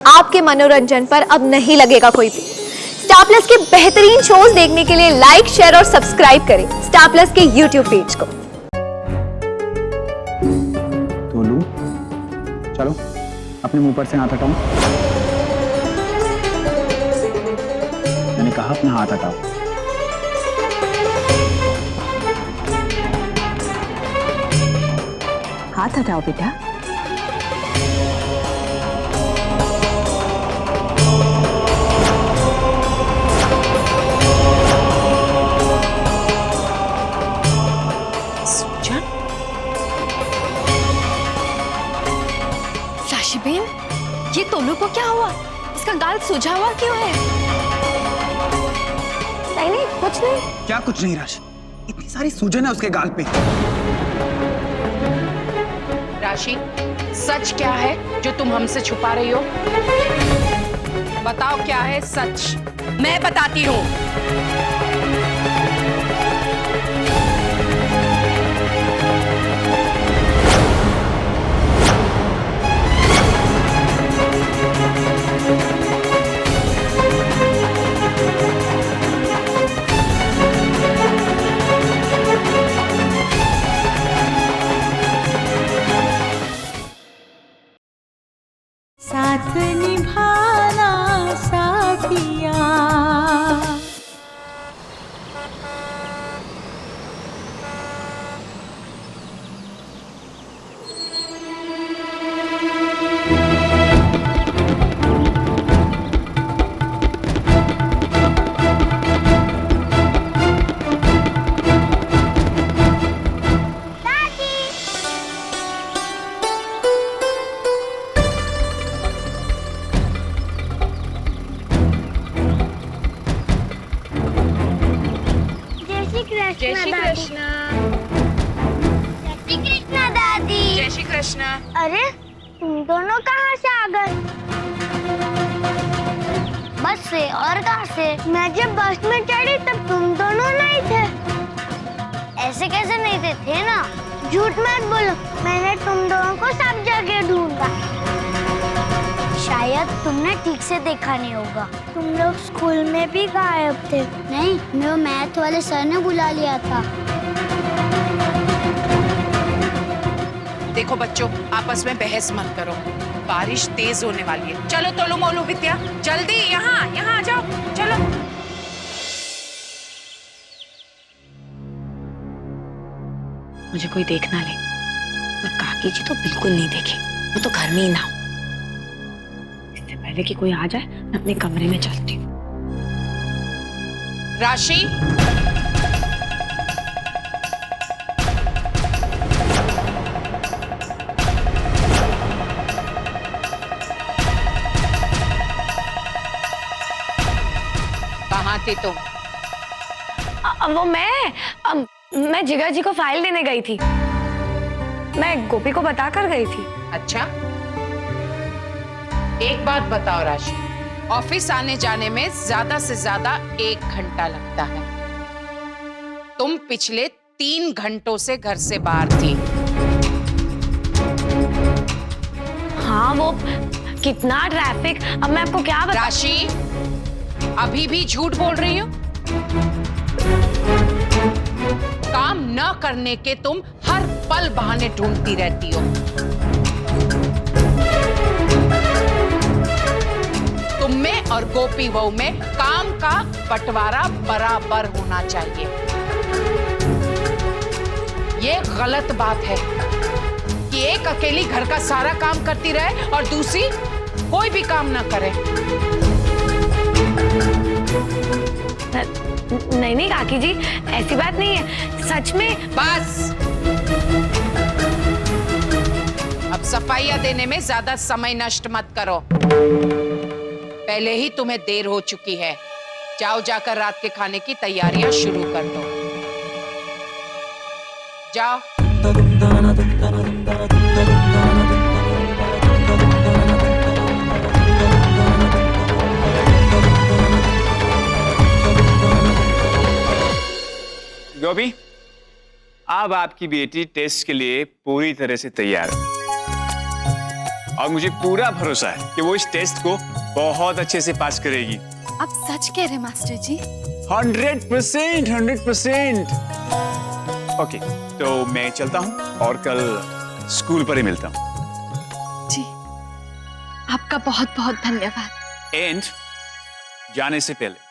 आपके मनोरंजन पर अब नहीं लगेगा कोई भी। स्टार प्लस के बेहतरीन शोज देखने के लिए लाइक, शेयर और सब्सक्राइब करें स्टार प्लस के यूट्यूब पेज को। तोलू, चलो अपने मुंह पर से हाथ हटाओ। मैंने कहा अपना हाथ हटाओ। हाथ हटाओ बेटा। राशिबेन, ये तोलू को क्या हुआ? इसका गाल सूजा हुआ क्यों है? नहीं, कुछ नहीं। क्या कुछ नहीं राशि? इतनी सारी सूजन है उसके गाल पे। राशि, सच क्या है जो तुम हमसे छुपा रही हो? बताओ क्या है सच? मैं बताती हूँ। साथ निभाना साथिया। जय श्री कृष्ण। जय श्री कृष्णा दादी। जय श्री कृष्ण। अरे तुम दोनों कहाँ से आ गए? बस से? और कहाँ से? मैं जब बस में चढ़ी तब तुम दोनों नहीं थे। ऐसे कैसे नहीं थे ना? झूठ मत बोलो, मैंने तुम दोनों को सब जगह ढूंढा। शायद तुमने ठीक से देखा नहीं होगा। तुम लोग स्कूल में भी गायब थे। नहीं, मेरे मैथ वाले सर ने बुला लिया था। देखो बच्चों, आपस में बहस मत करो, बारिश तेज होने वाली है। चलो तोलू मोलू विद्या, जल्दी यहाँ आ जाओ, चलो। मुझे कोई देख ना ले, और काकी जी तो बिल्कुल नहीं देखे। मैं तो घर में ही ना हूं। इससे पहले कि कोई आ जाए, मैं अपने कमरे में चलती हूँ। राशि, कहाँ थी तुम? वो मैं जिगर जी को फाइल देने गई थी। मैं गोपी को बता कर गई थी। अच्छा, एक बात बताओ राशि, ऑफिस आने जाने में ज्यादा से ज्यादा 1 घंटा लगता है। तुम पिछले 3 घंटों से घर से बाहर थी। हाँ, वो कितना ट्रैफिक। अब मैं आपको क्या बता। राशि, अभी भी झूठ बोल रही हो? काम न करने के तुम हर पल बहाने ढूंढती रहती हो। तुम में और गोपी बहू में काम का बंटवारा बराबर होना चाहिए। ये गलत बात है कि एक अकेली घर का सारा काम करती रहे और दूसरी कोई भी काम ना करे। नहीं काकी जी, ऐसी बात नहीं है, सच में। बस, अब सफाइयां देने में ज्यादा समय नष्ट मत करो। पहले ही तुम्हें देर हो चुकी है। जाओ, जाकर रात के खाने की तैयारियां शुरू कर दो। जाओ। गोपी, अब आपकी बेटी टेस्ट के लिए पूरी तरह से तैयार है और मुझे पूरा भरोसा है कि वो इस टेस्ट को बहुत अच्छे से पास करेगी। आप सच कह रहे मास्टर जी? 100%, 100%। ओके, तो मैं चलता हूँ और कल स्कूल पर ही मिलता हूँ। जी, आपका बहुत बहुत धन्यवाद। एंड जाने से पहले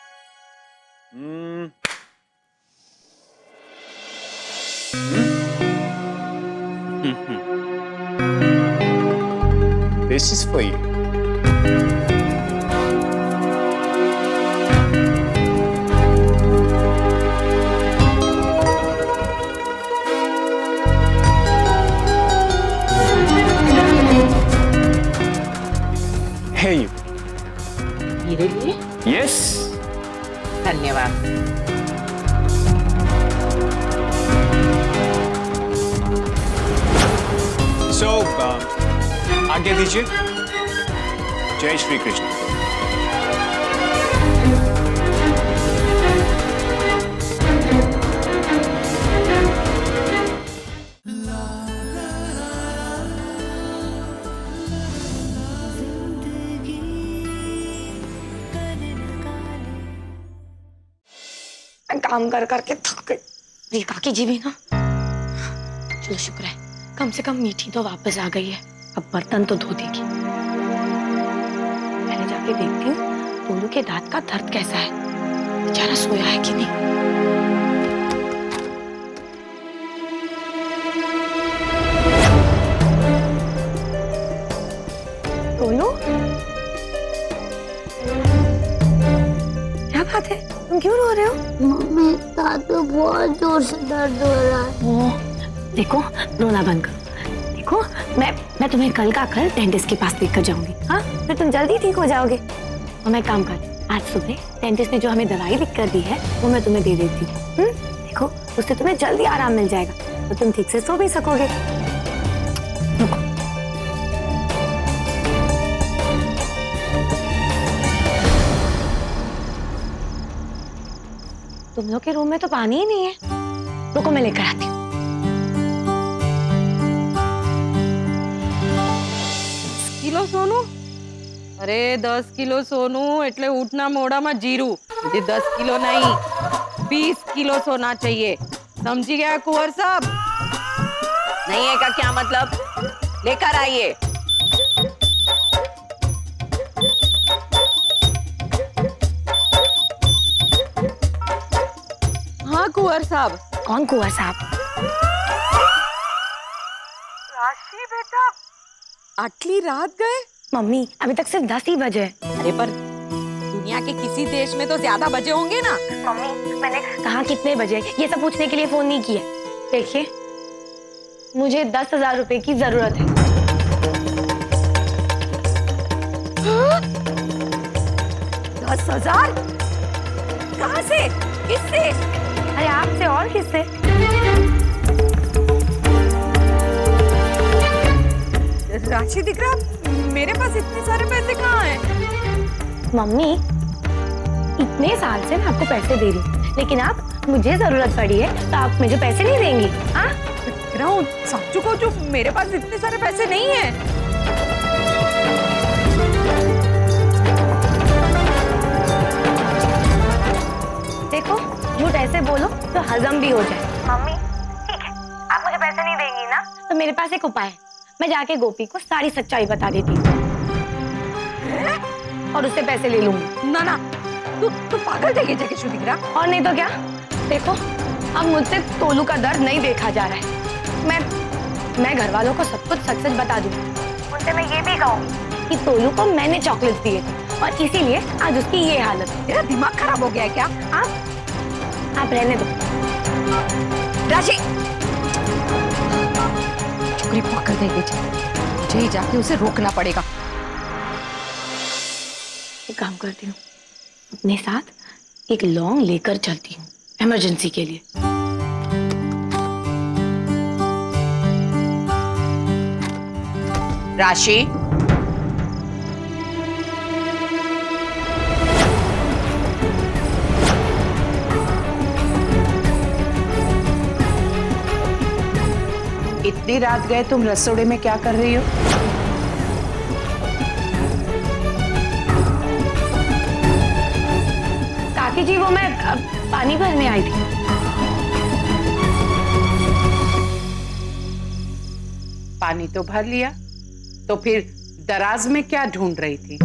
This is for you. Hey you. मेरे लिए? Yes. धन्यवाद। So, आज्ञा दीजिए। जय श्री कृष्ण। मैं काम कर करके थक गई। ये काकी जी भी ना, चलो शुक्र है कम से कम मीठी तो वापस आ गई है। अब बर्तन तो धो देगी। पहले जाके देखती हूँ टोलू के दांत का दर्द कैसा है, बेचारा सोया है कि नहीं। टोलू, क्या बात है, तुम क्यों रो रहे हो? मम्मी दांत में बहुत जोर से दर्द हो रहा है। ओ, देखो रोना बंद करो। देखो मैं तुम्हें कल का कल डेंटिस्ट के पास लेकर जाऊंगी। हाँ, फिर तुम जल्दी ठीक हो जाओगे। और मैं काम कर, आज सुबह डेंटिस्ट ने जो हमें दवाई लिख कर दी है वो मैं तुम्हें दे देती हूँ। देखो उससे तुम्हें जल्दी आराम मिल जाएगा और तुम ठीक से सो भी सकोगे। रुको। तुम लोग के रूम में तो पानी ही नहीं है। रुको मैं लेकर आती हूँ। કિલો સોનું? અરે 10 કિલો સોનું એટલે ઊંટના મોઢામાં જીરું। मुझे 10 किलो नहीं 20 किलो सोना चाहिए, समझी गया कुंवर साहब? नहीं है का क्या मतलब? लेकर आइए। हाँ कुंवर साहब। कौन कुंवर साहब? राशि बेटा, आटली रात गए? मम्मी अभी तक सिर्फ 10 ही बजे। अरे पर दुनिया के किसी देश में तो ज्यादा बजे होंगे ना। मम्मी मैंने कहा कितने बजे, ये सब पूछने के लिए फोन नहीं किया। देखिए मुझे 10,000 रुपए की जरूरत है। 10,000? कहाँ से? किससे? अरे आपसे और किससे? राशि दिख रहा, मेरे पास इतने सारे पैसे कहाँ हैं? मम्मी इतने साल से मैं आपको पैसे दे रही हूँ, लेकिन आप मुझे जरूरत पड़ी है तो आप मुझे पैसे नहीं देंगी? हाँ सच्चू को जो मेरे पास इतने सारे पैसे नहीं हैं। देखो झूठ ऐसे बोलो तो हजम भी हो जाए। मम्मी ठीक है, आप मुझे पैसे नहीं देंगी ना, तो मेरे पास एक उपाय है। मैं जाके गोपी को सारी सच्चाई बता देती हूँ और उससे पैसे ले लूंगी। ना ना, तू पागल जाके दिख रहा। और नहीं तो क्या, देखो अब मुझसे टोलू का दर्द नहीं देखा जा रहा है। मैं घर वालों को सब कुछ सच सच बता दूंगी। उनसे मैं ये भी कहूंगी कि टोलू को मैंने चॉकलेट दिए थे और इसीलिए आज उसकी ये हालत है। तेरा दिमाग खराब हो गया है क्या? आप रहने दो। राशि छोकरी पकड़ देगी, मुझे ही जाके उसे रोकना पड़ेगा। एक काम करती हूँ, अपने साथ एक लौंग लेकर चलती हूँ इमरजेंसी के लिए। राशि, इतनी रात गए तुम रसोड़े में क्या कर रही हो? पानी भरने आई थी। पानी तो भर लिया, तो फिर दराज में क्या ढूंढ रही थी?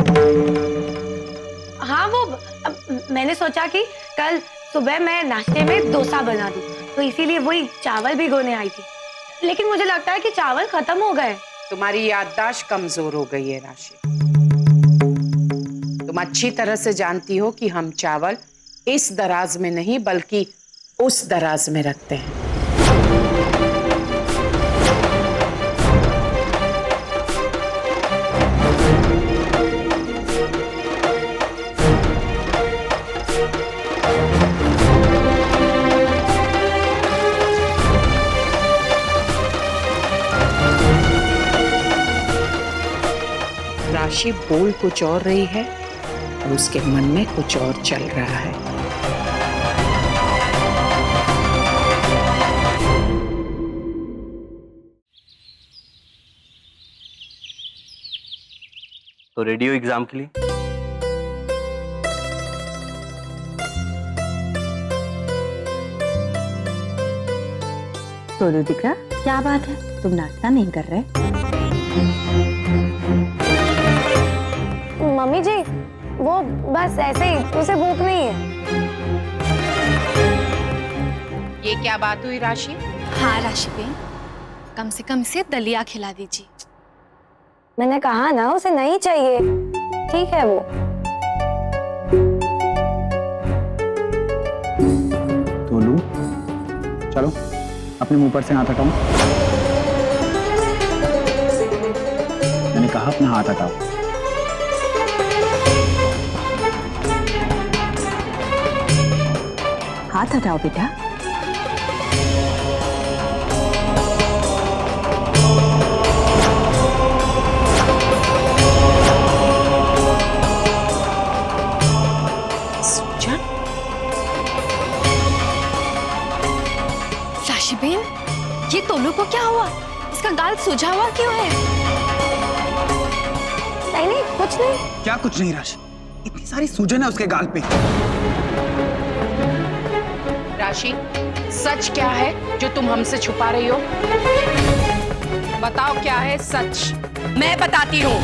हाँ, वो मैंने सोचा कि कल सुबह मैं नाश्ते में डोसा बना दूं, तो इसीलिए वही चावल भिगोने आई थी। लेकिन मुझे लगता है कि चावल खत्म हो गए। तुम्हारी याददाश्त कमजोर हो गई है राशि। तुम अच्छी तरह से जानती हो कि हम चावल इस दराज में नहीं बल्कि उस दराज में रखते हैं। राशि बोल कुछ और रही है और उसके मन में कुछ और चल रहा है। तो रेडियो एग्जाम के लिए सोनू दिखरा, क्या बात है, तुम नाश्ता नहीं कर रहे? मम्मी जी, वो बस ऐसे ही, उसे भूख नहीं है। ये क्या बात हुई राशि? हाँ राशि बेन, कम से कम इसे दलिया खिला दीजिए। मैंने कहा ना उसे नहीं चाहिए। ठीक है वो। तोलू, चलो अपने मुंह पर से हाथ हटाओ। मैंने कहा अपना हाथ हटाओ। हाथ हटाओ बेटा। राशि बेन, ये तोलू को क्या हुआ? इसका गाल सूजा हुआ क्यों है? नहीं नहीं, कुछ नहीं। क्या कुछ नहीं राशि? इतनी सारी सूजन है उसके गाल पे। राशि, सच क्या है जो तुम हमसे छुपा रही हो? बताओ क्या है सच? मैं बताती हूँ।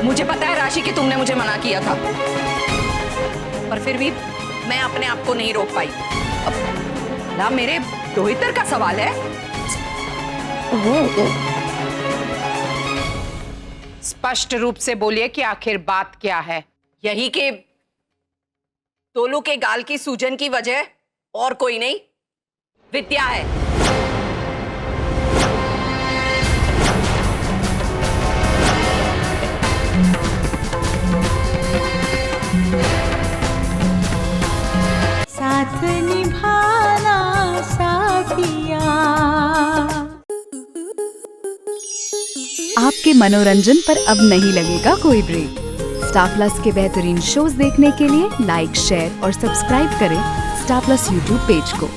मुझे पता है राशि कि तुमने मुझे मना किया था, पर फिर भी मैं अपने आप को नहीं रोक पाई। अब ना मेरे दोहितर का सवाल है। स्पष्ट रूप से बोलिए कि आखिर बात क्या है? यही कि तोलू के गाल की सूजन की वजह और कोई नहीं, विद्या है। साथ निभाना साथिया। आपके मनोरंजन पर अब नहीं लगेगा कोई ब्रेक। स्टार प्लस के बेहतरीन शोज देखने के लिए लाइक, शेयर और सब्सक्राइब करें स्टार प्लस यूट्यूब पेज को।